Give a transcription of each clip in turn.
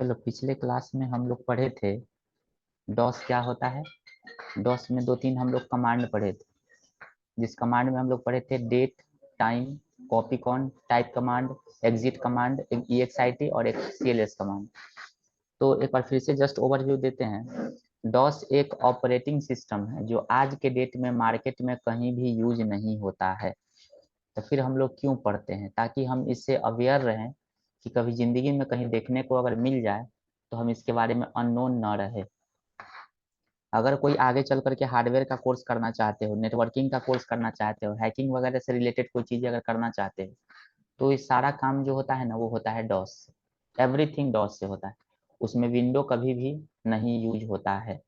चलो पिछले क्लास में हम लोग पढ़े थे डॉस क्या होता है। डॉस में दो तीन हम लोग कमांड पढ़े थे। जिस कमांड में हम लोग पढ़े थे date, time, copy con, type command, exit command, एक EXIT और एक CLS कमांड। तो एक बार फिर से जस्ट ओवरव्यू देते हैं। डॉस एक ऑपरेटिंग सिस्टम है जो आज के डेट में मार्केट में कहीं भी यूज नहीं होता है। तो फिर हम लोग क्यों पढ़ते हैं? ताकि हम इससे अवेयर रहें कि कभी जिंदगी में कहीं देखने को अगर मिल जाए तो हम इसके बारे में अननोन न रहे। अगर कोई आगे चल करके हार्डवेयर का कोर्स करना चाहते हो, नेटवर्किंग का कोर्स करना चाहते हो, हैकिंग वगैरह से रिलेटेड कोई चीज़ अगर करना चाहते हो, तो ये सारा काम जो होता है ना वो होता है डॉस से। एवरीथिंग डॉस से होता है। उसमें विंडो कभी भी नहीं यूज होता है।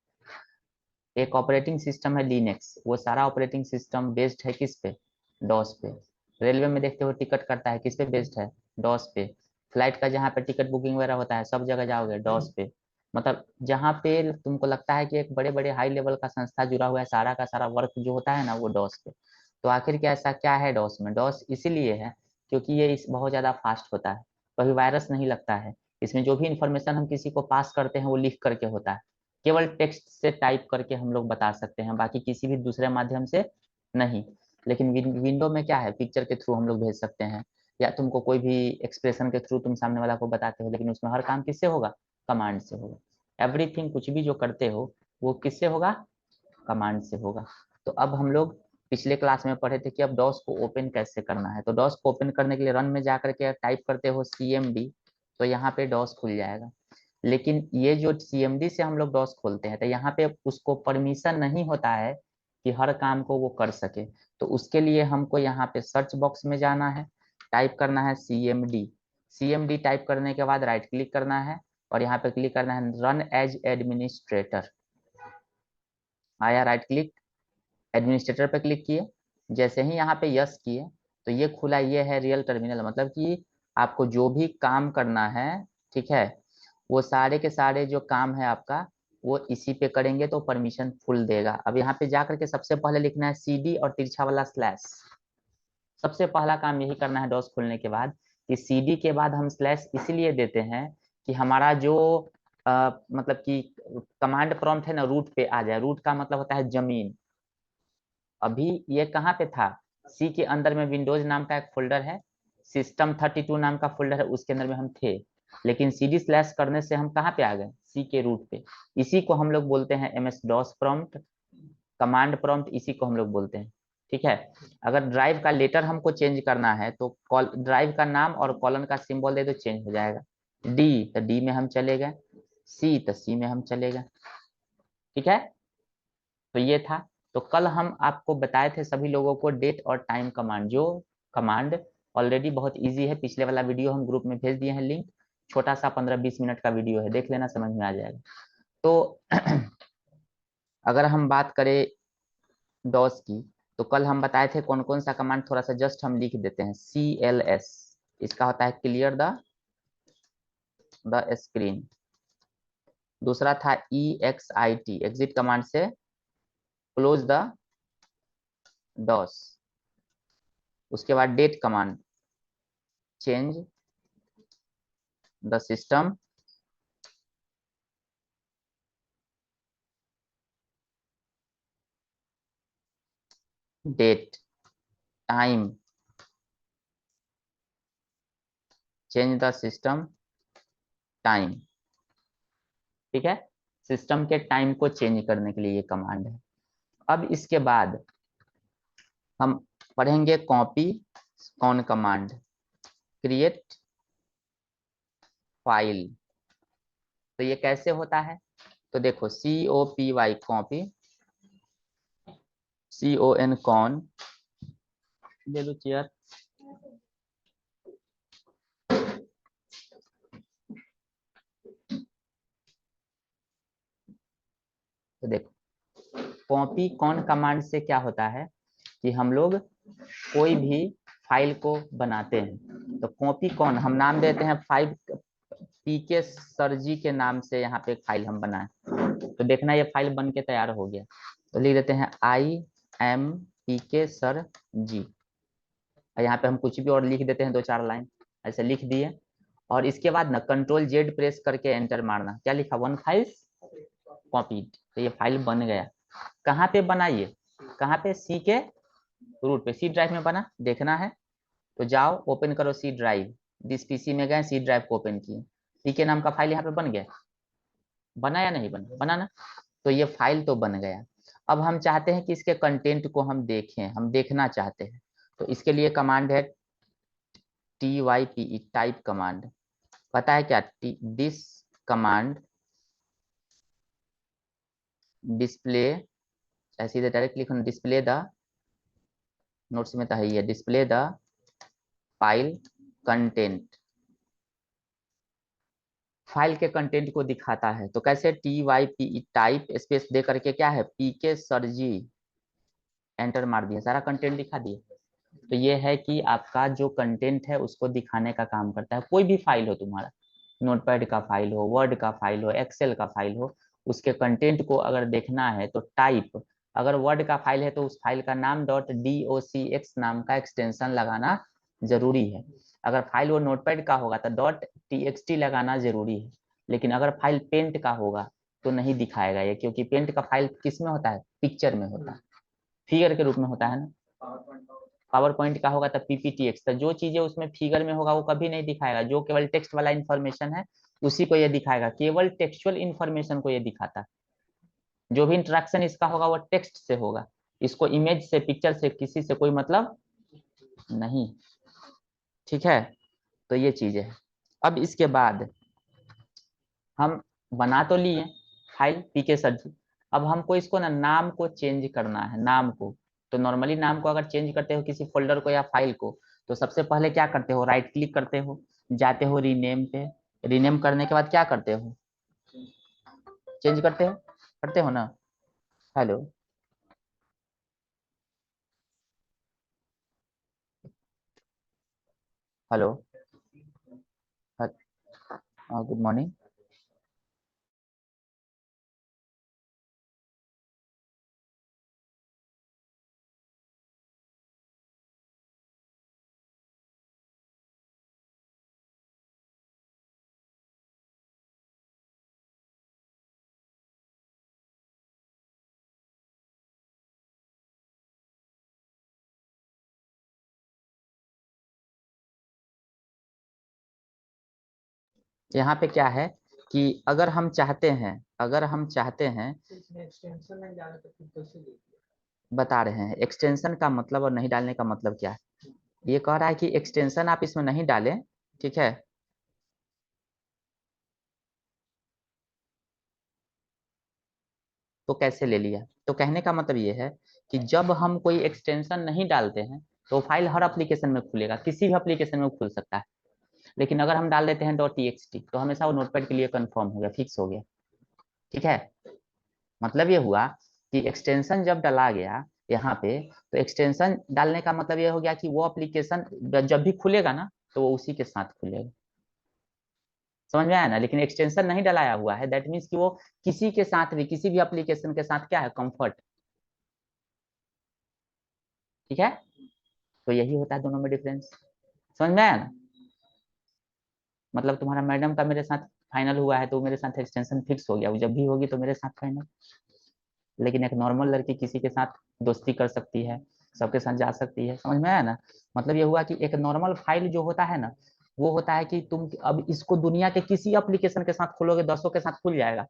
एक ऑपरेटिंग सिस्टम है लिनक्स, वो सारा ऑपरेटिंग सिस्टम बेस्ड है किस पे? डॉस पे। रेलवे में देखते हो टिकट करता है किस पे बेस्ड है? डॉस पे। फ्लाइट का जहाँ पे टिकट बुकिंग वगैरह होता है सब जगह जाओगे डॉस पे। मतलब जहाँ पे तुमको लगता है कि एक बड़े बड़े हाई लेवल का संस्था जुड़ा हुआ है, सारा का सारा वर्क जो होता है ना वो डॉस पे। तो आखिर क्या ऐसा क्या है डॉस में? डॉस इसीलिए है क्योंकि ये बहुत ज्यादा फास्ट होता है। कभी वायरस नहीं लगता है। इसमें जो भी इंफॉर्मेशन हम किसी को पास करते हैं वो लिख करके होता है। केवल टेक्स्ट से टाइप करके हम लोग बता सकते हैं, बाकी किसी भी दूसरे माध्यम से नहीं। लेकिन विंडो में क्या है, पिक्चर के थ्रू हम लोग भेज सकते हैं, या तुमको कोई भी एक्सप्रेशन के थ्रू तुम सामने वाला को बताते हो, लेकिन उसमें हर काम किससे होगा? कमांड से होगा। एवरीथिंग कुछ भी जो करते हो वो किससे होगा? कमांड से होगा। तो अब हम लोग पिछले क्लास में पढ़े थे कि अब डॉस को ओपन कैसे करना है। तो डॉस को ओपन करने के लिए रन में जा करके टाइप करते हो CMD, तो यहाँ पे डॉस खुल जाएगा। लेकिन ये जो CMD से हम लोग डॉस खोलते हैं तो यहाँ पे उसको परमिशन नहीं होता है कि हर काम को वो कर सके। तो उसके लिए हमको यहाँ पे सर्च बॉक्स में जाना है, टाइप करना है CMD। CMD टाइप करने के बाद राइट क्लिक करना है और यहाँ पे क्लिक करना है रन एज एडमिनिस्ट्रेटर। आया राइट क्लिक, एडमिनिस्ट्रेटर पे क्लिक किए। जैसे ही यहाँ पे यस किए तो ये खुला, ये है रियल टर्मिनल। मतलब कि आपको जो भी काम करना है, ठीक है, वो सारे के सारे जो काम है आपका वो इसी पे करेंगे तो परमिशन फुल देगा। अब यहाँ पे जा करके सबसे पहले लिखना है CD और तिरछा वाला स्लैश। सबसे पहला काम यही करना है डॉस खोलने के बाद कि CD के बाद हम स्लैश इसलिए देते हैं कि हमारा जो मतलब कि कमांड प्रॉम्प्ट है ना रूट पे आ जाए। रूट का मतलब होता है जमीन। अभी ये कहाँ पे था? सी के अंदर में विंडोज नाम का एक फोल्डर है, System32 नाम का फोल्डर है, उसके अंदर में हम थे। लेकिन CD स्लैश करने से हम कहाँ पे आ गए? सी के रूट पे। इसी को हम लोग बोलते हैं MS DOS prompt, command prompt, इसी को हम लोग बोलते हैं। ठीक है। अगर ड्राइव का लेटर हमको चेंज करना है तो ड्राइव का नाम और कॉलन का सिंबल दे दो, चेंज हो जाएगा। D तो D में हम चले गए, C तो C में हम चले गए। ठीक है। तो ये था। तो कल हम आपको बताए थे सभी लोगों को डेट और टाइम कमांड। जो कमांड ऑलरेडी बहुत इजी है, पिछले वाला वीडियो हम ग्रुप में भेज दिए हैं लिंक। छोटा सा 15-20 मिनट का वीडियो है, देख लेना, समझ में आ जाएगा। तो अगर हम बात करें डॉस की, तो कल हम बताए थे कौन कौन सा कमांड, थोड़ा सा जस्ट हम लिख देते हैं। CLS इसका होता है क्लियर द स्क्रीन। दूसरा था EXIT, एग्जिट कमांड से क्लोज द डॉस। उसके बाद date command, change the system date, time, change the system time. ठीक है। सिस्टम के टाइम को चेंज करने के लिए ये कमांड है। अब इसके बाद हम पढ़ेंगे copy con command, create file. तो ये कैसे होता है? तो देखो COPY कॉपी, CON कॉन, ले लो चेयर। तो देखो कॉपी कॉन कमांड से क्या होता है कि हम लोग कोई भी फाइल को बनाते हैं। तो कॉपी कॉन हम नाम देते हैं, 5 PK सर जी के नाम से यहाँ पे एक फाइल हम बनाए। तो देखना ये फाइल बन के तैयार हो गया। तो लिख देते हैं IM PK सर जी। यहाँ पे हम कुछ भी और लिख देते हैं, 2-4 लाइन ऐसे लिख दिए। और इसके बाद ना कंट्रोल जेड प्रेस करके एंटर मारना। क्या लिखा, 1 फाइल्स कॉपीड। तो ये फाइल बन गया। कहाँ पे बना ये, कहाँ पे, सी के रूट पे, सी ड्राइव में बना, देखना है तो जाओ ओपन करो सी ड्राइव। जिस पीसी में गए सी ड्राइव को ओपन किए, सी के नाम का फाइल यहाँ पे बन गया, बना या नहीं बना, बना ना। तो ये फाइल तो बन गया। अब हम चाहते हैं कि इसके कंटेंट को हम देखें, हम देखना चाहते हैं। तो इसके लिए कमांड है type, टाइप कमांड। पता है क्या, दिस कमांड डिस्प्ले, सीधे डायरेक्ट लिखो, डिस्प्ले द, नोट्स में तो है ही है, display the file content, file के कंटेंट को दिखाता है। तो कैसे, type टाइप स्पेस दे करके क्या है, पीके सरजी, एंटर मार दिया, सारा कंटेंट दिखा दिए। तो ये है कि आपका जो कंटेंट है उसको दिखाने का काम करता है। कोई भी फाइल हो तुम्हारा, नोटपैड का फाइल हो, वर्ड का फाइल हो, एक्सेल का फाइल हो, उसके कंटेंट को अगर देखना है तो टाइप, अगर वर्ड का फाइल है तो उस फाइल का नाम .docx नाम का एक्सटेंशन लगाना जरूरी है। अगर फाइल वो नोटपैड का होगा तो .txt लगाना जरूरी है। लेकिन अगर फाइल पेंट का होगा तो नहीं दिखाएगा ये, क्योंकि पेंट का फाइल किस में होता है, पिक्चर में होता है, फिगर के रूप में होता है ना। पावर पॉइंट का होगा तो पीपीटीएक्स, तो जो चीजें उसमें फिगर में होगा वो कभी नहीं दिखाएगा। जो केवल टेक्स्ट वाला इंफॉर्मेशन है उसी को ये दिखाएगा, केवल टेक्सुअल इंफॉर्मेशन को ये दिखाता है। जो भी इंटरेक्शन इसका होगा वो टेक्स्ट से होगा, इसको इमेज से, पिक्चर से, किसी से कोई मतलब नहीं। ठीक है, तो ये चीज है। अब इसके बाद हम बना तो लिए फाइल पीके सर जी। अब हमको इसको ना नाम को चेंज करना है, नाम को। तो नॉर्मली नाम को अगर चेंज करते हो किसी फोल्डर को या फाइल को, तो सबसे पहले क्या करते हो, राइट क्लिक करते हो, जाते हो रीनेम पे, रीनेम करने के बाद क्या करते हो, चेंज करते हो ना। Hello, hello, good morning. यहाँ पे क्या है कि अगर हम चाहते हैं, अगर हम चाहते हैं, एक्सटेंशन नहीं डाले तो फिर कैसे देखिए? बता रहे हैं एक्सटेंशन का मतलब और नहीं डालने का मतलब क्या है। ये कह रहा है कि एक्सटेंशन आप इसमें नहीं डालें, ठीक है। तो कैसे ले लिया, तो कहने का मतलब ये है कि जब हम कोई एक्सटेंशन नहीं डालते हैं तो फाइल हर एप्लीकेशन में खुलेगा, किसी भी एप्लीकेशन में खुल सकता है। लेकिन अगर हम डाल देते हैं .txt तो हमेशा वो नोटपैड के लिए कंफर्म हो गया, फिक्स हो गया। ठीक है, मतलब ये हुआ कि एक्सटेंशन जब डाला गया यहाँ पे, तो एक्सटेंशन डालने का मतलब ये हो गया कि वो एप्लीकेशन जब भी खुलेगा ना तो वो उसी के साथ खुलेगा। समझ में आया ना। लेकिन एक्सटेंशन नहीं डलाया हुआ है, दैट मीन्स कि वो किसी के साथ भी, किसी भी एप्लीकेशन के साथ क्या है, कंफर्ट। ठीक है, तो यही होता है दोनों में डिफरेंस। समझ में आया ना। मतलब तुम्हारा मैडम का मेरे साथ फाइनल हुआ है तो मेरे साथ एक्सटेंशन फिक्स हो गया, वो जब भी होगी तो मेरे साथ फाइनल। लेकिन एक नॉर्मल लड़की किसी के साथ दोस्ती कर सकती है, सबके साथ जा सकती है। समझ में आया ना। मतलब ये हुआ कि एक नॉर्मल फाइल जो होता है ना, वो होता है कि तुम अब इसको दुनिया के किसी एप्लीकेशन के साथ खोलोगे, 10 के साथ खुल जाएगा।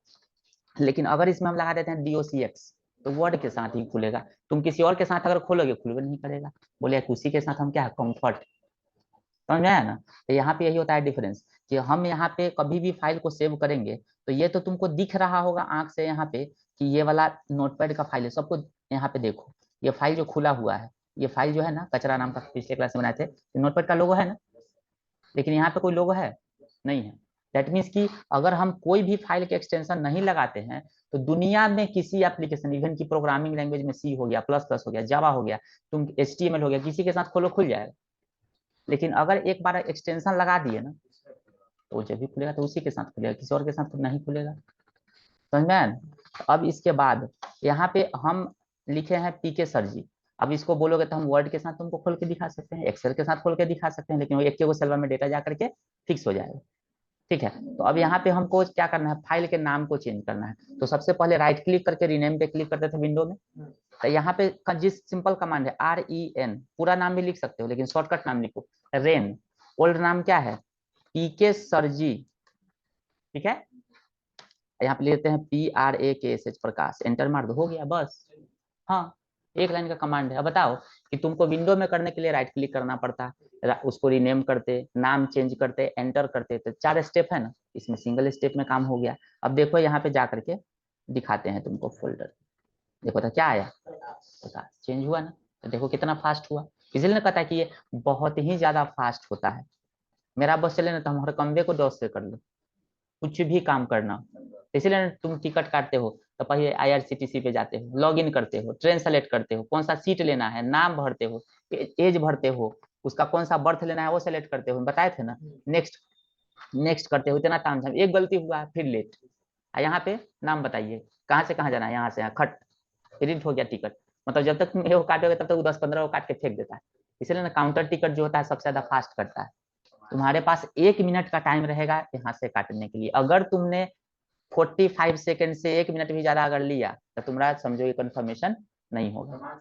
लेकिन अगर इसमें हम लगा देते हैं DOCX तो वर्ड के साथ ही खुलेगा। तुम किसी और के साथ अगर खोलोगे खुलवे नहीं करेगा। बोले उसी के साथ हम क्या है, कंफर्ट। समझ में आया ना। तो यहाँ पे यही होता है डिफरेंस, कि हम यहाँ पे कभी भी फाइल को सेव करेंगे तो ये तो तुमको दिख रहा होगा आंख से यहाँ पे कि ये वाला नोटपैड का फाइल है, सबको यहाँ पे देखो, ये फाइल जो खुला हुआ है, ये फाइल जो है ना, कचरा नाम का, पिछले क्लास में बनाए थे, नोटपैड का लोगो है ना। लेकिन यहाँ पे कोई लोगो है नहीं है। दैट मीन्स कि अगर हम कोई भी फाइल के एक्सटेंशन नहीं लगाते हैं तो दुनिया में किसी एप्लीकेशन, इवन की प्रोग्रामिंग लैंग्वेज में सी हो गया, प्लस प्लस हो गया, जावा हो गया, तुम HTML हो गया, किसी के साथ खोलो खुल जाएगा। लेकिन अगर एक बार एक्सटेंशन लगा दिए ना तो जब भी खुलेगा तो उसी के साथ खुलेगा, किसी और के साथ तो नहीं खुलेगा। समझ में आया ना? अब इसके बाद यहाँ पे हम लिखे हैं पीके सर जी। अब इसको बोलोगे तो हम वर्ड के साथ तुमको खोल के दिखा सकते हैं, एक्सेल के साथ खोल के दिखा सकते हैं, लेकिन वो एक के सर्वर में डेटा जा करके फिक्स हो जाएगा। ठीक है, तो अब यहाँ पे हमको क्या करना है, फाइल के नाम को चेंज करना है। तो सबसे पहले राइट क्लिक करके रीनेम पे क्लिक करते थे विंडो में। तो यहाँ पे जिस सिंपल कमांड है REN, पूरा नाम भी लिख सकते हो लेकिन शॉर्टकट नाम लिखो रेन। ओल्ड नाम क्या है, PK सरजी। ठीक है, यहाँ पे लेते हैं PRAKSH प्रकाश, एंटर मार दो, हो गया बस। हाँ, एक लाइन का कमांड है। अब बताओ कि तुमको विंडो में करने के लिए राइट क्लिक करना पड़ता, उसको रीनेम करते, नाम चेंज करते, एंटर करते, तो 4 स्टेप है ना, इसमें सिंगल स्टेप में काम हो गया। अब देखो यहाँ पे जा करके दिखाते हैं तुमको फोल्डर। देखो तो क्या आया, प्रकाश चेंज हुआ ना। तो देखो कितना फास्ट हुआ। इसलिए ना कहता है कि ये बहुत ही ज्यादा फास्ट होता है। मेरा बस चले ना तो हम हर कमरे को डॉस से कर लो, कुछ भी काम करना। इसलिए तुम टिकट काटते हो तो पहले IRCTC पे जाते हो, लॉग इन करते हो, ट्रेन सेलेक्ट करते हो, कौन सा सीट लेना है, नाम भरते हो, एज भरते हो, उसका कौन सा बर्थ लेना है वो सेलेक्ट करते हो, बताए थे ना। नेक्स्ट नेक्स्ट करते हो, इतना ताम झाम, एक गलती हुआ फिर लेट। यहाँ पे नाम बताइए कहाँ से कहाँ जाना है, यहाँ से यहाँ खट, प्रिंट हो गया टिकट। मतलब जब तक तुम वो काटोगे तब तक वो 10-15 वो काट के फेंक देता है। इसलिए ना काउंटर टिकट जो होता है सबसे ज्यादा फास्ट करता है। तुम्हारे पास 1 मिनट का टाइम रहेगा यहाँ से काटने के लिए। अगर तुमने 45 सेकंड से 1 मिनट भी ज्यादा अगर लिया तो तुम्हारा समझो ये कंफर्मेशन नहीं होगा।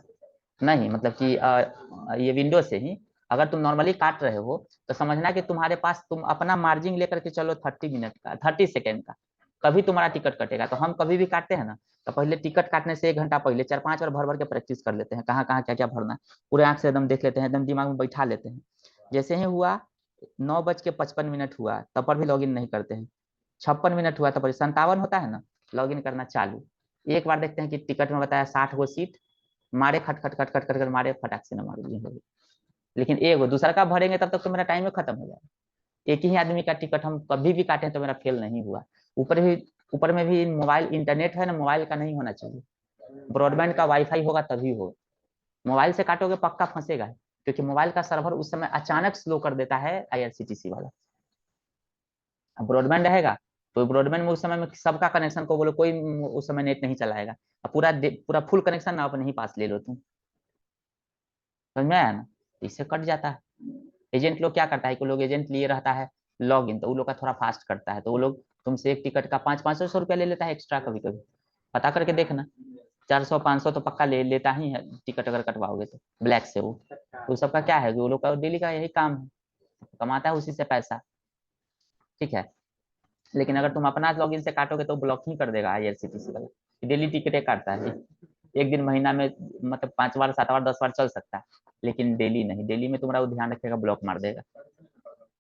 नहीं मतलब कि ये विंडो से ही अगर तुम नॉर्मली काट रहे हो तो समझना कि तुम्हारे पास, तुम अपना मार्जिन लेकर के चलो 30 मिनट का, 30 सेकेंड का, कभी तुम्हारा टिकट कटेगा। तो हम कभी भी काटते हैं ना तो पहले टिकट काटने से 1 घंटा पहले 4-5 बार भर भर के प्रैक्टिस कर लेते हैं, कहाँ कहाँ क्या क्या भरना है, पूरे आंख से एकदम देख लेते हैं, एकदम दिमाग में बैठा लेते हैं। जैसे ही हुआ 9:55 हुआ तब पर भी लॉग इन नहीं करते हैं, 56 मिनट हुआ तब पर 57 होता है ना, लॉग इन करना चालू। एक बार देखते हैं कि टिकट में बताया 60 गो सीट, मारे खट खट खट खट खट कर मारे, फटाक से न मार दिए हो गए। लेकिन एक दूसरा का भरेंगे तब तक तो मेरा टाइम खत्म हो जाएगा। एक ही आदमी का टिकट हम कभी भी काटे तो मेरा फेल नहीं हुआ। ऊपर भी, ऊपर में भी मोबाइल इंटरनेट है ना, मोबाइल का नहीं होना चाहिए, ब्रॉडबैंड का वाईफाई होगा तभी हो। मोबाइल से काटोगे पक्का फंसेगा, क्योंकि मोबाइल का सर्वर उस समय अचानक स्लो कर देता है IRCTC वाला। ब्रॉडबैंड रहेगा तो ब्रॉडबैंड में उस समय में सबका कनेक्शन को बोलो, कोई उस समय नेट नहीं चलाएगा। अब पूरा पूरा फुल कनेक्शन ना अपने ही पास ले लो तुम, समझ में आया ना, तो इससे कट जाता है। एजेंट लोग क्या करता है कि लोग एजेंट लिए रहता है लॉग इन, तो वो लोग का थोड़ा फास्ट करता है, तो वो लोग तुमसे एक टिकट का 500-500 रुपया ले लेता है एक्स्ट्रा कभी कभी। पता करके देखना, 400-500 तो पक्का ले लेता ही है टिकट अगर कटवाओगे तो ब्लैक से वो। तो सबका क्या है कि वो लोग का डेली का यही काम है, कमाता है उसी से पैसा। ठीक है, लेकिन अगर तुम अपना लॉगिन से काटोगे तो ब्लॉक ही कर देगा IRCTC वाला, डेली टिकटें काटता है। एक दिन महीना में मतलब 5 बार 7 बार 10 बार चल सकता है, लेकिन डेली नहीं, डेली में तुम्हारा वो ध्यान रखेगा, ब्लॉक मार देगा,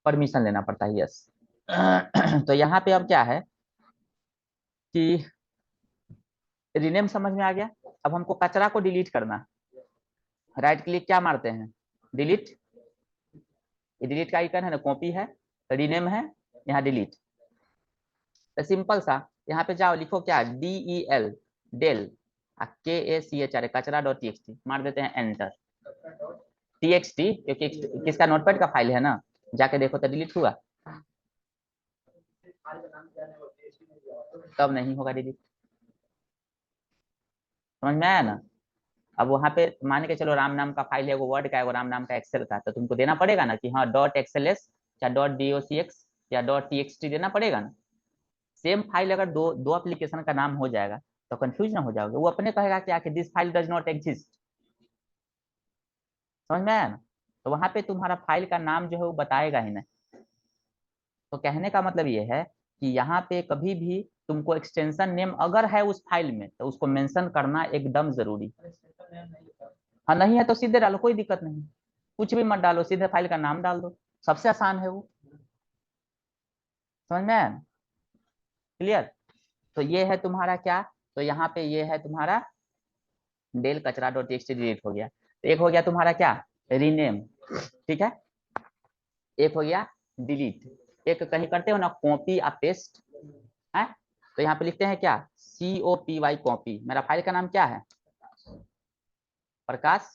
परमिशन लेना पड़ता है। यस। तो यहाँ पे अब क्या है कि रीनेम समझ में आ गया। अब हमको कचरा को डिलीट करना, राइट क्लिक क्या मारते हैं, डिलीट। डिलीट का आइकन है ना, कॉपी है, रीनेम है, यहाँ डिलीट। तो सिंपल सा यहाँ पे जाओ, लिखो क्या, DEL, डेल, KACHR, कचरा.txt मार देते हैं, एंटर। TXT क्योंकि किसका नोटपैड का फाइल है ना, जाके देखो तो डिलीट हुआ, तब नहीं होगा डिलीट। समझ में आया ना। अब वहां पे मान के चलो राम नाम का फाइल है, वो वर्ड का है, वो राम नाम का एक्सेल का, तो तुमको देना पड़ेगा ना कि हाँ .XLS या .docx या .txt देना पड़ेगा ना। सेम फाइल अगर दो दो एप्लीकेशन का नाम हो जाएगा तो कंफ्यूज ना हो जाओगे, वो अपने कहेगा क्या कि this file does not exist. समझ में आया ना। तो वहां पे तुम्हारा फाइल का नाम जो है वो बताएगा ही नहीं। तो कहने का मतलब ये है कि यहाँ पे कभी भी तुमको एक्सटेंशन नेम अगर है उस फाइल में तो उसको मेंशन करना एकदम जरूरी। हाँ नहीं है तो सीधे डालो, कोई दिक्कत नहीं, कुछ भी मत डालो, सीधे फाइल का नाम डाल दो, सबसे आसान है वो। समझ में आया। क्लियर। तो ये है तुम्हारा क्या, तो यहाँ पे ये है तुम्हारा डेल कचरा.txt डिलीट हो गया। तो एक हो गया तुम्हारा क्या, रीनेम। ठीक है, एक हो गया डिलीट। एक कहीं करते हो ना कॉपी या पेस्ट है, तो यहाँ पे लिखते हैं क्या, COPY कॉपी। मेरा फाइल का नाम क्या है, प्रकाश।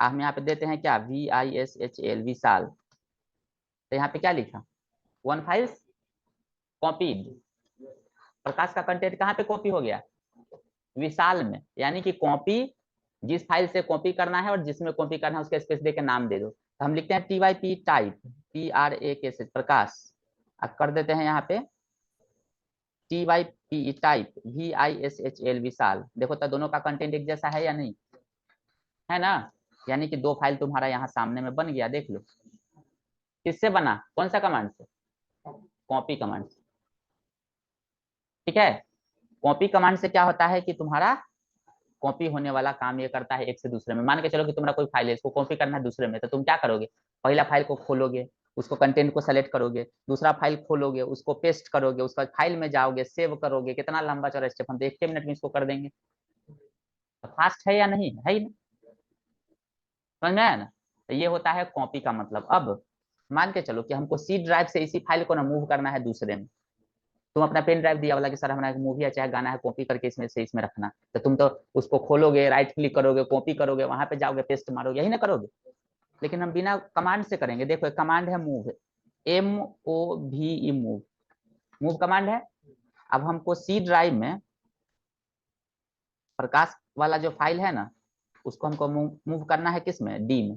हम यहाँ पे देते हैं क्या, VISHL, विशाल। तो यहाँ पे क्या लिखा, 1 फाइल कॉपीड। प्रकाश का कंटेंट कहाँ पे कॉपी हो गया, विशाल में, यानी कि कॉपी जिस फाइल से कॉपी करना है और जिसमें कॉपी करना है उसके स्पेस दे के नाम दे दो। तो हम लिखते हैं TYP टाइप, TRAK प्रकाश, अब कर देते हैं यहाँ पे TYP टाइप VISHL विशाल। देखो तो दोनों का कंटेंट एक जैसा है या नहीं, है ना। यानी कि दो फाइल तुम्हारा यहाँ सामने में बन गया, देख लो। किससे बना, कौन सा कमांड से, कॉपी कमांड से, ठीक है। कॉपी कमांड से क्या होता है कि तुम्हारा कॉपी होने वाला काम ये करता है एक से दूसरे में। मान के चलो कि तुम्हारा कोई फाइल है, इसको कॉपी करना है दूसरे में, तो तुम क्या करोगे, पहला फाइल को खोलोगे, उसको कंटेंट को सेलेक्ट करोगे, दूसरा फाइल खोलोगे, उसको पेस्ट करोगे, उसका फाइल में जाओगे, सेव करोगे। कितना लंबा चौड़ा स्टेप, हम तो 1 मिनट में इसको कर देंगे। तो फास्ट है या नहीं है ही ना, समझ में आया ना। तो ये होता है कॉपी का मतलब। अब मान के चलो कि हमको सी ड्राइव से इसी फाइल को ना मूव करना है दूसरे में। तुम अपना पेन ड्राइव दिया वाला कि सर हमारा मूवी है चाहे गाना है, कॉपी करके इसमें से इसमें रखना, तो तुम तो उसको खोलोगे, राइट क्लिक करोगे, कॉपी करोगे, वहां पे जाओगे, पेस्ट मारोगे, यही ना करोगे। लेकिन हम बिना कमांड से करेंगे। देखो एक कमांड है move, MOVE move, move command है। अब हमको सी ड्राइव में प्रकाश वाला जो फाइल है ना, उसको हमको मूव करना है किस में, डी में।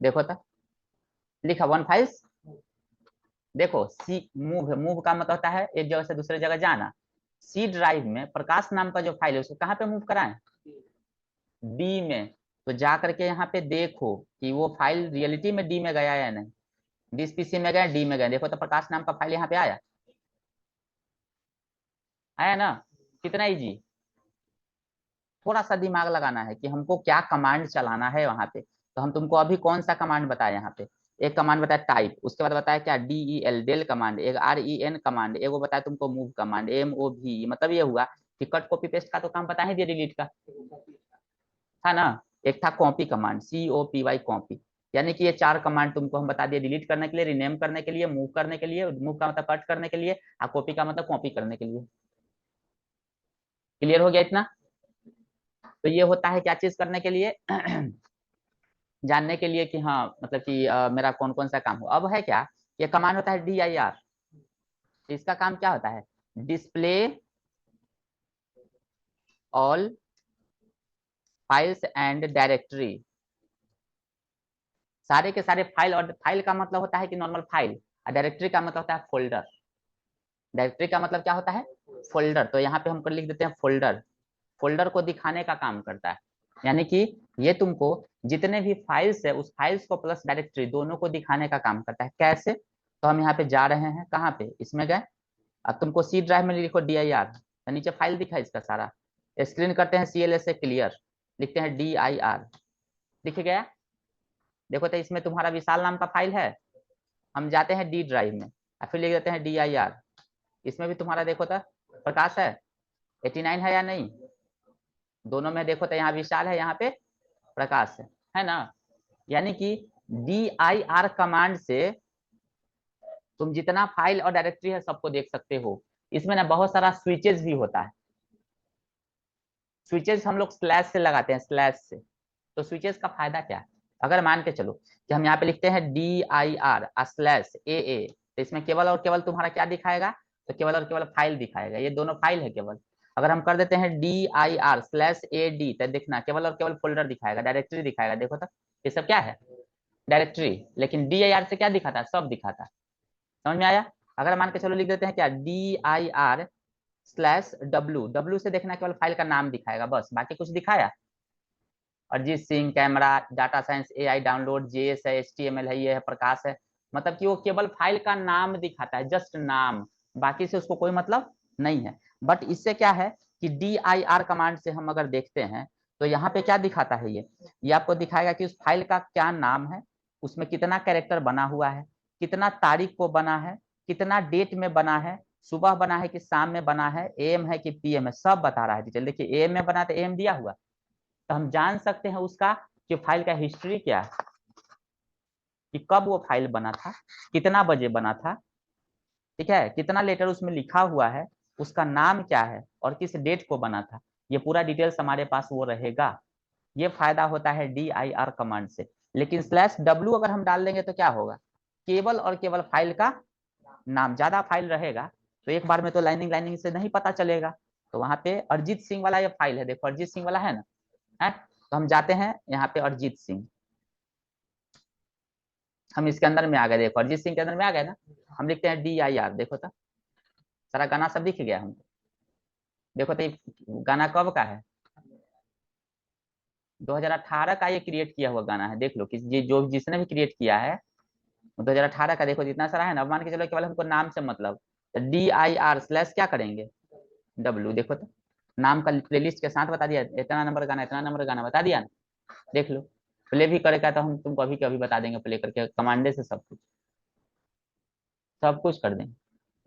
देखो तो लिखा वन फाइल्स। देखो सी मूव, मूव का मतलब होता है एक जगह से दूसरे जगह जाना। सी ड्राइव में प्रकाश नाम का जो फाइल है उसको कहाँ पे मूव कराएं, डी में। तो जा करके यहाँ पे देखो कि वो फाइल रियलिटी में डी में गया या नहीं। डिस पीसी में गया, डी में गया, देखो तो प्रकाश नाम का फाइल यहाँ पे आया, आया ना। कितना इजी। थोड़ा सा दिमाग लगाना है कि हमको क्या कमांड चलाना है वहां पे। तो हम तुमको अभी कौन सा कमांड बताया यहाँ पे, एक कमांड बताया टाइप, उसके बाद बताया क्या DEL डेल कमांड, एक REN कमांड, एक वो बताया तुमको मूव कमांड, MOV। मतलब ये हुआ कि कट कॉपी पेस्ट का तो काम पता ही दिया, डिलीट का था ना। एक था कॉपी कमांड, COPY कॉपी। यानी कि ये चार कमांड तुमको हम बता दिए, डिलीट करने के लिए, रिनेम करने के लिए, मूव करने के लिए, मूव का मतलब कट करने के लिए, और कॉपी का मतलब कॉपी करने के लिए। क्लियर हो गया इतना। तो ये होता है क्या चीज करने के लिए जानने के लिए कि हाँ मतलब कि मेरा कौन कौन सा काम हो। अब है क्या, ये कमांड होता है DIR। इसका काम क्या होता है, display all files and directory. सारे के सारे फाइल, और फाइल का मतलब होता है कि नॉर्मल फाइल, और डायरेक्टरी का मतलब होता है फोल्डर। डायरेक्टरी का मतलब क्या होता है, फोल्डर। तो यहाँ पे हमको लिख देते हैं फोल्डर, फोल्डर को दिखाने का काम करता है। यानी कि ये तुमको जितने भी फाइल्स है उस फाइल्स को प्लस डायरेक्टरी दोनों को दिखाने का काम करता है। कैसे, तो हम यहाँ पे जा रहे हैं, कहाँ पे, इसमें गए। अब तुमको सी ड्राइव में लिखो DIR, तो नीचे फाइल दिखा इसका सारा। स्क्रीन करते हैं CLS से क्लियर, लिखते हैं DIR, दिख गया। देखो तो इसमें तुम्हारा विशाल नाम का फाइल है। हम जाते हैं डी ड्राइव में और फिर लिख देते हैं DIR। इसमें भी तुम्हारा देखो तो प्रकाश है, 89 है या नहीं, दोनों में देखो तो यहाँ विशाल है, यहाँ पे प्रकाश है ना। यानी कि DIR कमांड से तुम जितना फाइल और डायरेक्टरी है सबको देख सकते हो। इसमें ना बहुत सारा स्विचेस भी होता है। स्विचेस हम लोग स्लैश से लगाते हैं, स्लैश से। तो स्विचेस का फायदा क्या है, अगर मान के चलो कि हम यहाँ पे लिखते हैं DIR स्लैश AA, तो इसमें केवल और केवल तुम्हारा क्या दिखाएगा, तो केवल और केवल फाइल दिखाएगा, ये दोनों फाइल है केवल। अगर हम कर देते हैं DIR स्लैश AD, तो देखना केवल और केवल फोल्डर दिखाएगा, डायरेक्टरी दिखाएगा। देखो तो ये सब क्या है, डायरेक्टरी। लेकिन DIR से क्या दिखाता है, सब दिखाता है। समझ में आया। अगर मान के चलो लिख देते हैं क्या DIR स्लैश W, W से देखना केवल फाइल का नाम दिखाएगा बस, बाकी कुछ दिखाया। Arijit Singh camera, data science, AI download, JS है, HTML है, ये है प्रकाश है। मतलब कि वो केवल फाइल का नाम दिखाता है, जस्ट नाम, बाकी से उसको कोई मतलब नहीं है। बट इससे क्या है कि DIR कमांड से हम अगर देखते हैं तो यहाँ पे क्या दिखाता है, ये आपको दिखाएगा कि उस फाइल का क्या नाम है, उसमें कितना कैरेक्टर बना हुआ है, कितना तारीख को बना है, कितना डेट में बना है, सुबह बना है कि शाम में बना है, AM है कि PM है, सब बता रहा है डिटेल। देखिए AM में बना तो AM दिया हुआ, तो हम जान सकते हैं उसका कि फाइल का हिस्ट्री क्या है, कि कब वो फाइल बना था, कितना बजे बना था, ठीक है, कितना लेटर उसमें लिखा हुआ है, उसका नाम क्या है और किस डेट को बना था। ये पूरा डिटेल्स हमारे पास वो रहेगा। ये फायदा होता है DIR कमांड से। लेकिन स्लैश W अगर हम डाल देंगे तो क्या होगा, केवल और केवल फाइल का नाम, ज्यादा फाइल रहेगा तो एक बार में तो लाइनिंग लाइनिंग से नहीं पता चलेगा। तो वहां पे अरिजीत सिंह वाला ये फाइल है, देखो अरिजीत सिंह वाला है ना, है। तो हम जाते हैं यहाँ पे अरिजीत सिंह, हम इसके अंदर में आ गए, देखो अरिजीत सिंह के अंदर में आ गए ना। हम लिखते हैं DIR, देखो तो सारा गाना सब दिख गया हमको। देखो तो ये गाना कब का है, 2018 का ये क्रिएट किया हुआ गाना है। देख लो कि जो जिसने भी क्रिएट किया है 2018 का, देखो जितना सारा है ना। अब मान के चलो केवल हमको नाम से मतलब, DIR/ क्या करेंगे, W, देखो तो नाम का प्लेलिस्ट के साथ बता दिया, इतना नंबर गाना, इतना नंबर गाना बता दिया ना। देख लो, प्ले भी करेगा तो हम तुमको अभी के अभी बता देंगे, प्ले करके कमांडे से सब कुछ कर देंगे।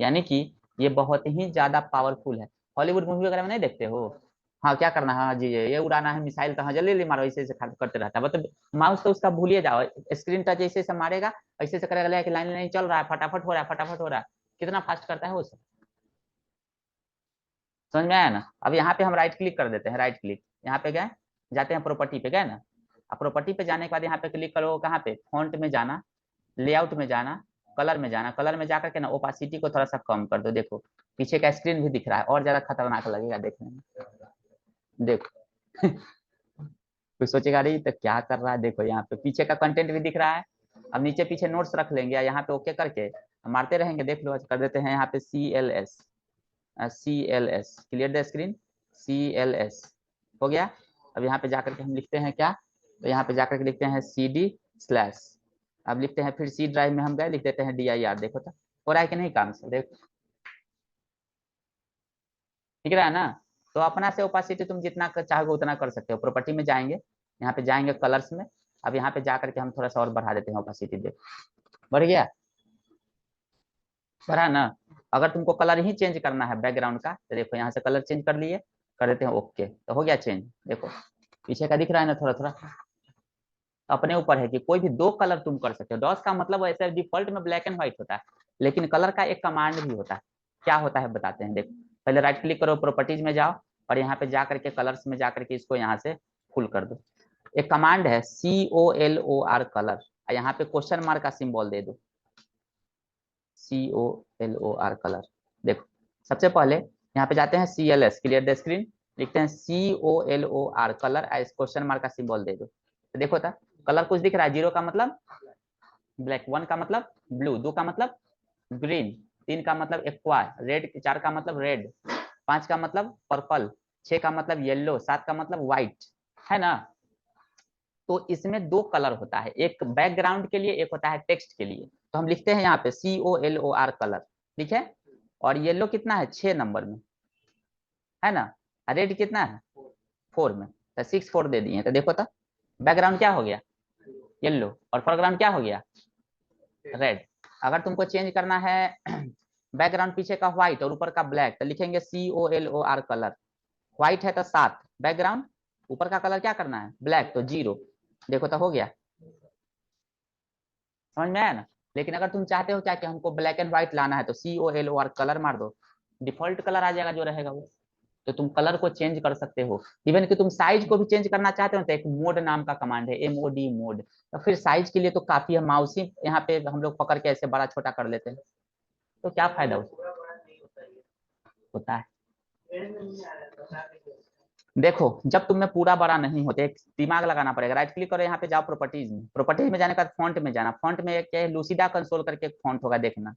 यानी कि ये बहुत ही ज्यादा पावरफुल है। हॉलीवुड मूवी वगैरह में नहीं देखते हो, हाँ क्या करना है, हाँ जी ये उड़ाना है मिसाइल, कहाँ जल्दी जल्दी मारो, ऐसे ऐसे करते रहता है। मतलब माउस तो उसका भूलिए जाओ, स्क्रीन टच ऐसे ऐसे मारेगा, ऐसे ऐसे करेगा कि लाइन लाइन चल रहा है, फटाफट हो रहा है, फटाफट हो रहा है। कितना फास्ट करता है वो सब, समझ में आया ना। अब यहाँ पे हम राइट क्लिक कर देते हैं, राइट क्लिक, यहाँ पे गए, जाते हैं प्रॉपर्टी पे गए ना। अब प्रॉपर्टी पे जाने के बाद यहाँ पे क्लिक करो, कहाँ पे, फॉन्ट में जाना, लेआउट में जाना, कलर में जाना, कलर में जाकर के ना ओपासिटी को थोड़ा सा कम कर दो। देखो पीछे का स्क्रीन भी दिख रहा है, और ज्यादा खतरनाक लगेगा देखने में। देखो कोई सोचेगा अरे तो क्या कर रहा है, देखो यहाँ पे पीछे का कंटेंट भी दिख रहा है। अब नीचे पीछे नोट्स रख लेंगे, यहाँ पे ओके करके मारते रहेंगे। देख लो कर देते हैं यहाँ पे CLS, clear the screen, CLS हो गया। अब यहाँ पे जाकर के हम लिखते हैं क्या, तो यहाँ पे जाकर के लिखते हैं CD/, अब लिखते हैं फिर C ड्राइव में हम गए, लिख देते हैं DIR। देखो तो हो रहा है कि नहीं काम से, देखो दिख रहा है ना। तो अपना से ओपासिटी तुम जितना चाहोगे उतना कर सकते हो। प्रॉपर्टी में जाएंगे, यहाँ पे जाएंगे कलर्स में, अब यहाँ पे जाकर के हम थोड़ा सा और बढ़ा देते हैं ओपासिटी, देखो बढ़ गया, बढ़ा ना। अगर तुमको कलर ही चेंज करना है बैकग्राउंड का, तो देखो यहाँ से कलर चेंज कर लिए, कर देते हैं ओके, तो हो गया चेंज। देखो पीछे का दिख रहा है ना थोड़ा थोड़ा। अपने ऊपर है कि कोई भी दो कलर तुम कर सकते हो। डॉस का मतलब ऐसे डिफॉल्ट में ब्लैक एंड व्हाइट होता है, लेकिन कलर का एक कमांड भी होता है। क्या होता है बताते हैं, देखो पहले राइट क्लिक करो, प्रॉपर्टीज में जाओ, और यहाँ पे जाकर के कलर्स में जाकर के इसको यहाँ से फुल कर दो। एक कमांड है COLOR कलर, यहाँ पे क्वेश्चन मार्क का सिंबल दे दो, COLOR कलर। देखो सबसे पहले यहाँ पे जाते हैं CLS, क्लियर द स्क्रीन, लिखते हैं COLOR कलर, क्वेश्चन मार्क का सिंबल दे दो। तो देखो था कलर कुछ दिख रहा है, 0 का मतलब ब्लैक, 1 का मतलब ब्लू, 2 का मतलब ग्रीन, 3 का मतलब एक्वा रेड, 4 का मतलब रेड, 5 का मतलब पर्पल, 6 का मतलब येलो, 7 का मतलब व्हाइट, है ना। तो इसमें दो कलर होता है, एक बैकग्राउंड के लिए, एक होता है टेक्स्ट के लिए। तो हम लिखते हैं यहाँ पे COLOR कलर, ठीक है। और येलो कितना है, 6 नंबर में, है ना। रेड कितना है, 4 में, तो 6 4 दे दिए। तो देखो तो बैकग्राउंड क्या हो गया, येलो, और फोरग्राउंड क्या हो गया, रेड। अगर तुमको चेंज करना है बैकग्राउंड पीछे का व्हाइट और ऊपर का ब्लैक, तो लिखेंगे COLOR कलर, व्हाइट है तो 7, बैकग्राउंड ऊपर का कलर क्या करना है ब्लैक, तो 0। देखो तो हो गया, समझ में आया ना। लेकिन अगर तुम चाहते हो क्या कि हमको ब्लैक एंड व्हाइट लाना है, तो COLOR कलर मार दो, डिफॉल्ट कलर आ जाएगा जो रहेगा वो। तो तुम कलर को चेंज कर सकते हो। इवन कि तुम साइज को भी चेंज करना चाहते हो तो एक मोड नाम का कमांड है, MOD मोड। तो फिर साइज के लिए तो काफी है, माउस ही यहाँ पे हम लोग पकड़ के ऐसे बड़ा छोटा कर लेते हैं, तो क्या फायदा होता है। देखो जब तुम में पूरा बड़ा नहीं होते, एक दिमाग लगाना पड़ेगा। राइट क्लिक करो, यहाँ पे जाओ प्रॉपर्टीज में, प्रॉपर्टीज में जाने के बाद फॉन्ट में जाना, फॉन्ट में एक क्या है, लूसीडा कंसोल करके एक फॉन्ट होगा, देखना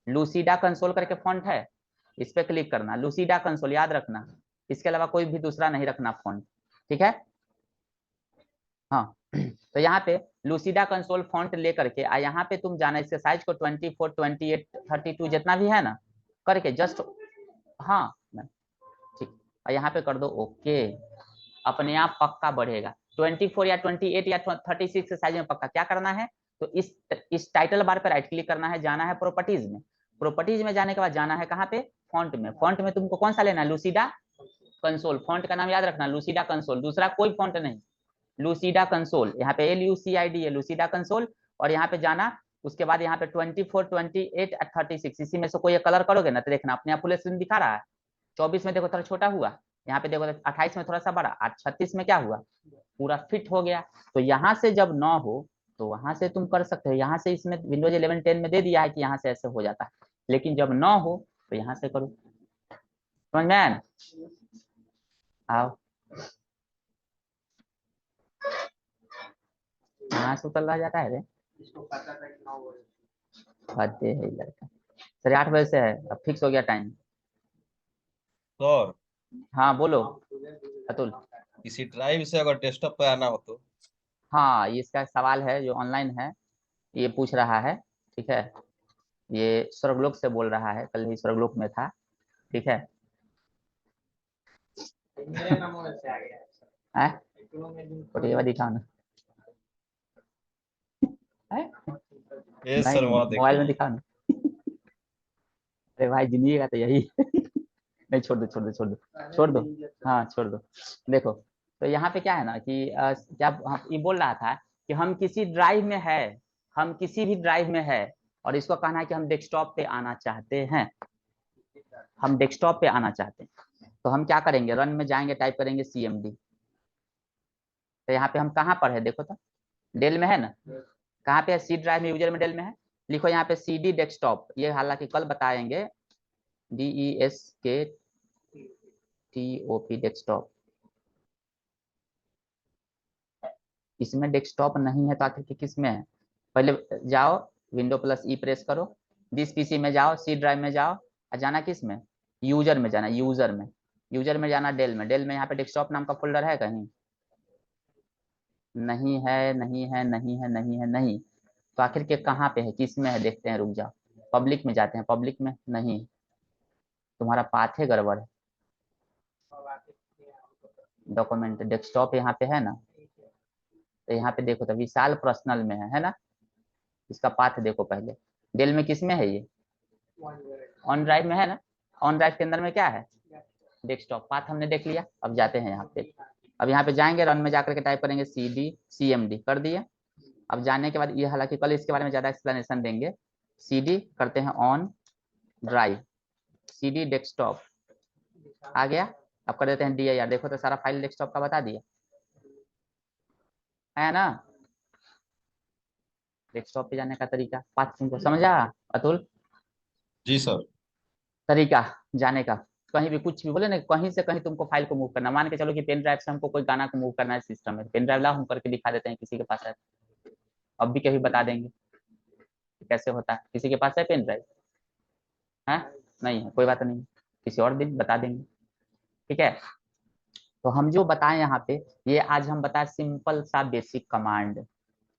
लूसीडा कंसोल करके फॉन्ट है, इस पे क्लिक करना, लूसीडा कंसोल याद रखना, इसके अलावा कोई भी दूसरा नहीं रखना फॉन्ट, ठीक है। हाँ तो यहाँ पे लूसीडा कंसोल फॉन्ट लेकर के यहाँ पे तुम जाना, इसके साइज को 24 28 32 जितना भी है ना करके जस्ट, हाँ ठीक, और यहाँ पे कर दो ओके, अपने आप पक्का बढ़ेगा। 24 या 28 या 36 के साइज में पक्का। क्या करना है, तो इस टाइटल बार पे राइट क्लिक करना है, जाना है प्रॉपर्टीज में, प्रॉपर्टीज में जाने के बाद जाना है कहाँ पे, फॉन्ट में। फॉन्ट में तुमको कौन सा लेना है, लूसीडा कंसोल, फॉन्ट का नाम याद रखना लूसीडा कंसोल, दूसरा कोई फॉन्ट नहीं, लूसीडा कंसोल, यहाँ पे LUCID है लूसीडा कंसोल। और यहाँ पे जाना, उसके बाद यहाँ पे 24 28 36 इसी में से कोई कलर करोगे ना, तो देखना अपने आप फुल स्क्रीन दिखा रहा है। 24 में देखो थोड़ा छोटा हुआ, यहाँ पे देखो 28 में थोड़ा सा बड़ा, 36 में क्या हुआ, पूरा फिट हो गया। तो यहाँ से जब ना हो तो वहां से तुम कर सकते हो, यहाँ से इसमें विंडोज 11 10 में दे दिया है कि यहाँ से ऐसे हो जाता है, लेकिन जब ना हो तो यहाँ से करो। समझ में आया ना? आओ, कहाँ से उतर रहा जाता है रे? हद है लड़का। 8:30 से है, अब फिक्स हो गया टाइम। सर, हाँ बोलो अतुल। किसी ड्राइव से अगर डेस्कटॉप पे आना हो तो? हाँ, ये इसका सवाल है जो ऑनलाइन है, ये पूछ रहा है। ठीक है, ये स्वर्गलोक से बोल रहा है, कल ही स्वर्गलोक में था। ठीक है। हैं? फोटो दिखाओ ना। हैं? ये नहीं, सर वहाँ मोबाइल देखिए। में दिखाओ ना। अरे भाई, जिंदगी का तो यही नहीं, छोड़ दो छोड़ दो छोड़ दो छोड़ दो। हाँ छोड़ दो। देखो, तो यहाँ पे क्या है ना कि जब ये बोल रहा था कि हम किसी ड्राइव में है, हम किसी भी ड्राइव में है, और इसको कहना है कि हम डेस्कटॉप पे आना चाहते हैं, हम डेस्कटॉप पे आना चाहते हैं। तो हम क्या करेंगे, रन में जाएंगे, टाइप करेंगे CMD। तो यहाँ पे हम कहाँ पर है देखो तो, डेल में है ना? कहाँ पे है? सी ड्राइव में, यूजर में, डेल में है। लिखो यहाँ पे CD डेस्कटॉप, ये हालांकि कल बताएंगे, DESKTOP डेस्कटॉप। इसमें डेस्कटॉप नहीं है तो आखिर किस में है? पहले जाओ, Windows+E प्रेस करो, दिस PC में जाओ, सी ड्राइव में जाओ, और जाना किस में? यूजर में जाना, यूजर में। यूजर में जाना डेल में, डेल में यहाँ पे डेस्कटॉप नाम का फोल्डर है कहीं? नहीं है, नहीं है, नहीं है, नहीं है, नहीं। तो आखिर के कहाँ पे है, किस में है, देखते हैं, रुक जाओ। पब्लिक में जाते हैं, पब्लिक में नहीं, तुम्हारा पाथ है गड़बड़ है। डॉक्यूमेंट डेस्कटॉप यहाँ पे है ना? तो यहाँ पे देखो तो विशाल पर्सनल में है ना? इसका पाथ देखो पहले, डेल में किस में है ये? ऑन ड्राइव में है ना? ऑन ड्राइव के अंदर में क्या है? डेस्कटॉप। पाथ हमने देख लिया, अब जाते हैं यहाँ पे। अब यहाँ पे जाएंगे, रन में जाकर के टाइप करेंगे CMD, कर दिए। अब जाने के बाद ये, हालांकि कल इसके बारे में ज्यादा एक्सप्लेनेशन देंगे। CD करते हैं ऑन ड्राइव, CD डेस्कटॉप आ गया। अब कर देते हैं DIR, देखो तो सारा फाइल डेस्कटॉप का बता दिया है ना? डेस्कटॉप पे जाने का तरीका, पाथ तुमको समझा अतुल? जी सर। तरीका जाने का, कहीं भी कुछ भी बोले ना, कहीं से कहीं तुमको फाइल को मूव करना, मान के चलो कि पेन ड्राइव से हमको कोई गाना को मूव करना है सिस्टम में, पेन ड्राइव ला हम करके दिखा देते हैं, किसी के पास है? अब भी कभी बता देंगे कि कैसे होता है। किसी के पास है पेन ड्राइव? है? नहीं है, कोई बात नहीं, किसी और दिन बता देंगे। ठीक है। तो हम जो बताएं यहाँ पे, ये आज हम बताए सिंपल सा बेसिक कमांड।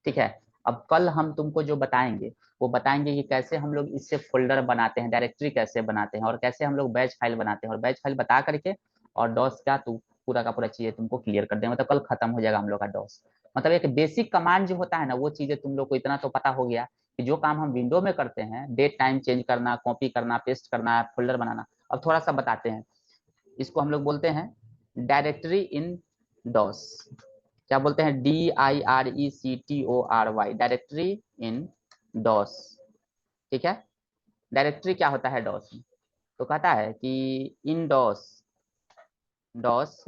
ठीक है। अब कल हम तुमको जो बताएंगे, वो बताएंगे कि कैसे हम लोग इससे फोल्डर बनाते हैं, डायरेक्टरी कैसे बनाते हैं, और कैसे हम लोग बैच फाइल बनाते हैं, और बैच फाइल बता करके और डॉस का तू पूरा का पूरा चीजें तुमको क्लियर कर देंगे, मतलब कल खत्म हो जाएगा हम लोग का डॉस। मतलब एक बेसिक कमांड जो होता है ना, वो चीजें तुम लोग को इतना तो पता हो गया कि जो काम हम विंडो में करते हैं, डेट टाइम चेंज करना, कॉपी करना, पेस्ट करना, फोल्डर बनाना, अब थोड़ा सा बताते हैं। इसको हम लोग बोलते हैं डायरेक्टरी इन डॉस। क्या बोलते हैं? DIRECTORY, directory in DOS. ठीक है। डायरेक्टरी क्या होता है डॉस में? तो कहता है कि in DOS, DOS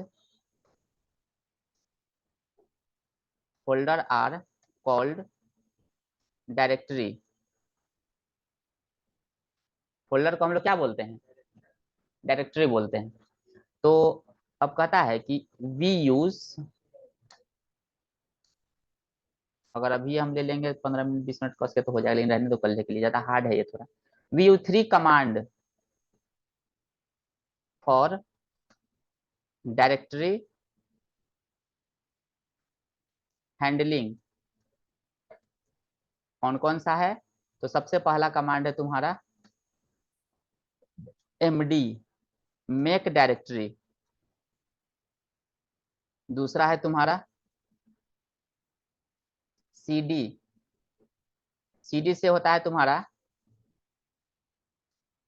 folder are called directory. Folder को हम लोग क्या बोलते हैं? डायरेक्टरी बोलते हैं। तो अब कहता है कि वी यूज, अगर अभी हम ले लेंगे 15 मिनट 20 मिनट कस के तो हो जाएगा, लेकिन रहने तो कल के लिए, ज्यादा हार्ड है ये थोड़ा। We use 3 command for directory handling. कौन कौन सा है? तो सबसे पहला कमांड है तुम्हारा MD, मेक डायरेक्टरी। दूसरा है तुम्हारा CD, CD से होता है तुम्हारा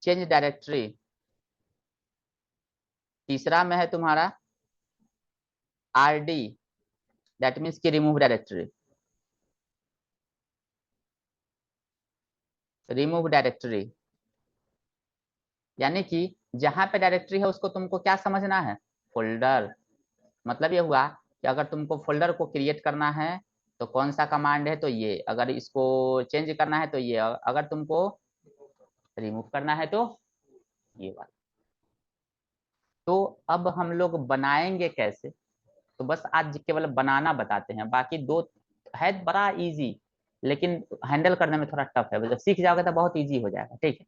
चेंज डायरेक्टरी। तीसरा में है तुम्हारा RD, दैट मीन्स की रिमूव डायरेक्टरी, रिमूव डायरेक्टरी। यानी कि जहां पे डायरेक्टरी है उसको तुमको क्या समझना है? फोल्डर। मतलब ये हुआ कि अगर तुमको फोल्डर को क्रिएट करना है तो कौन सा कमांड है? तो ये। अगर इसको चेंज करना है तो ये। अगर तुमको रिमूव करना है तो ये वाला। तो अब हम लोग बनाएंगे कैसे, तो बस आज केवल बनाना बताते हैं, बाकी दो है बड़ा इजी, लेकिन हैंडल करने में थोड़ा टफ है, जब सीख जाओगे तो बहुत इजी हो जाएगा। ठीक है,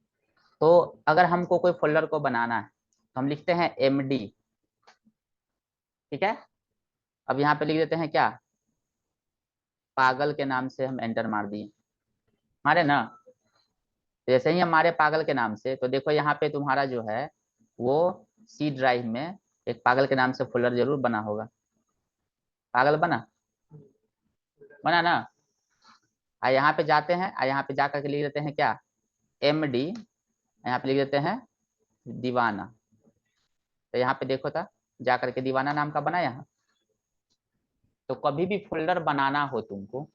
तो अगर हमको कोई फोल्डर को बनाना है तो हम लिखते हैं md। ठीक है, अब यहाँ पे लिख देते हैं क्या, पागल के नाम से हम एंटर मार दिए, मारे ना। जैसे ही हमारे पागल के नाम से, तो देखो यहाँ पे तुम्हारा जो है वो सी ड्राइव में एक पागल के नाम से फोल्डर जरूर बना होगा। पागल बना, बना ना। यहाँ पे जाते हैं, यहाँ पे जाकर के लिख देते हैं क्या, md, यहाँ पे लिख देते हैं दीवाना। तो यहाँ पे देखो था, जा करके दीवाना नाम का बना यहाँ। तो कभी भी फोल्डर बनाना हो तुमको,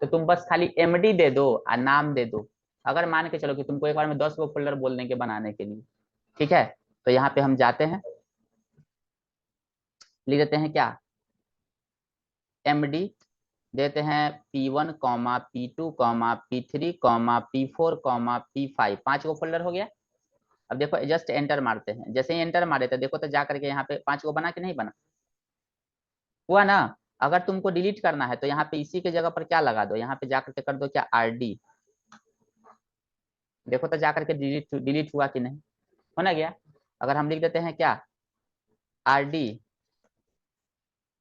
तो तुम बस खाली md दे दो और नाम दे दो। अगर मान के चलो कि तुमको एक बार में 10 गो फोल्डर बोल देंगे बनाने के लिए, ठीक है, तो यहाँ पे हम जाते हैं, लिख देते हैं क्या, md, देते हैं p1 comma p2 comma p3 comma p4 comma p5, 5 गो फोल्डर हो गया। अब देखो जस्ट एंटर मारते हैं, जैसे ही एंटर मारे तो देखो तो जा करके यहाँ पे 5 गो बना कि नहीं बना, हुआ ना। अगर तुमको डिलीट करना है तो यहाँ पे इसी के जगह पर क्या लगा दो, यहाँ पे जाकर के कर दो क्या, rd। देखो तो जाकर के डिलीट डिलीट हुआ कि नहीं, होना गया। अगर हम लिख देते हैं क्या, rd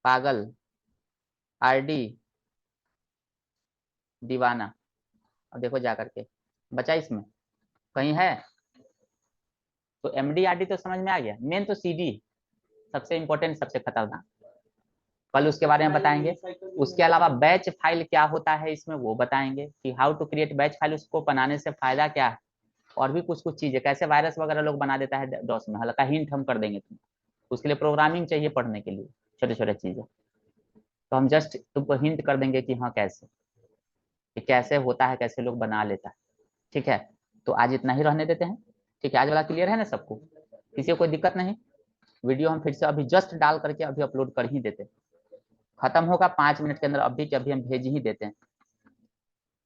पागल, rd दीवाना, अब देखो जाकर के बचा इसमें कहीं है, तो md rd तो समझ में आ गया। मेन तो cd सबसे इंपॉर्टेंट, सबसे खतरनाक, कल उसके बारे में बताएंगे। उसके अलावा बैच फाइल क्या होता है इसमें वो बताएंगे, कि how to create batch file, उसको बनाने से फायदा क्या है, और भी कुछ कुछ चीजें, कैसे वायरस वगैरह लोग बना देता है डॉस में, हल्का हिंट हम कर देंगे तुम। उसके लिए प्रोग्रामिंग चाहिए पढ़ने के लिए, छोटे छोटे चीजें, तो हम जस्ट तुमको हिंट कर देंगे कि हाँ कैसे, कि कैसे होता है, कैसे लोग बना लेता है। ठीक है, तो आज इतना ही रहने देते हैं। ठीक है, आज वाला क्लियर है ना सबको, किसी को कोई दिक्कत नहीं। वीडियो हम फिर से अभी जस्ट डाल करके अभी अपलोड कर ही देते, खत्म होगा 5 मिनट के अंदर, अभी के अभी हम भेज ही देते हैं।